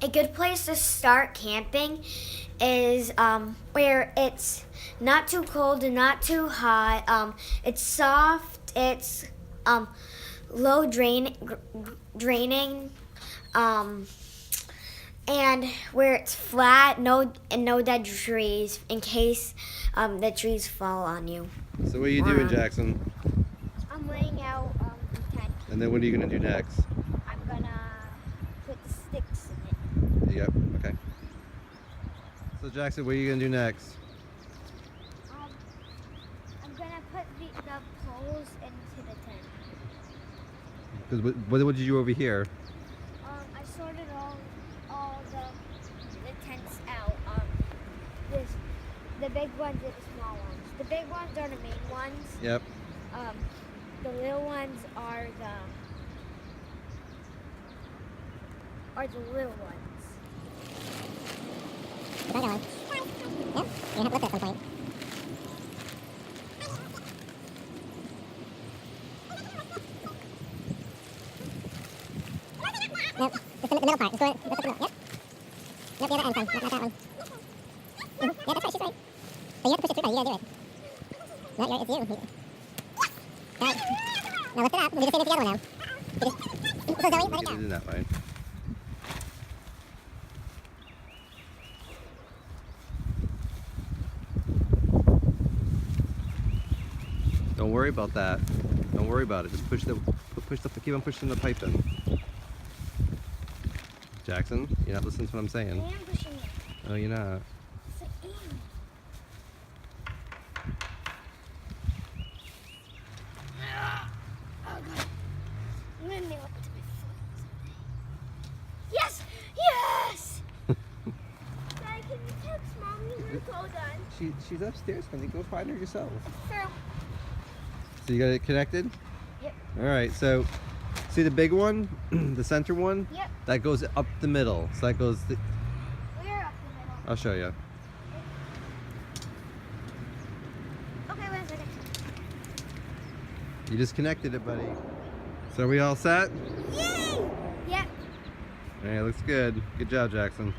A good place to start camping is where it's not too cold and not too hot. It's soft. It's low draining. And where it's flat, no dead trees in case the trees fall on you. So what are you doing, Jackson? I'm laying out the tent. And then what are you gonna do next? I'm gonna put the sticks in it. Yep. Okay. So Jackson, what are you gonna do next? I'm gonna put the poles into the tent. Because what did you do over here? I sorted all the tents out. There's the big ones and the small ones. The big ones are the main ones. Yep. The little ones are the little ones. The bigger one. Yeah, you have to lift it at some point. No, just the middle part. Just go lift up the middle. Yep. Nope, the other end, son. Not that one. Yeah, that's right. She's right. But you have to push it through, though. You gotta do it. No, it's you. Right. Now lift it up. We just same with the other one now. So Zoe, let it Get go. it in that way. Don't worry about that. Don't worry about it. Just keep on pushing the pipe in. Jackson, you're not listening to what I'm saying. I am pushing it. Oh, you're not. It's in. Oh god. I'm gonna nail it to my foot. Yes! Yes! Dad, can you text Mommy when it's all done? She's upstairs, honey. Go find her yourself. True. So you got it connected? Yep. All right. So see the big one, the center one? Yep. That goes up the middle. So that goes. We're up the middle. I'll show you. Okay, wait a second. You just connected it, buddy. So are we all set? Yay! Yep. All right. Looks good. Good job, Jackson.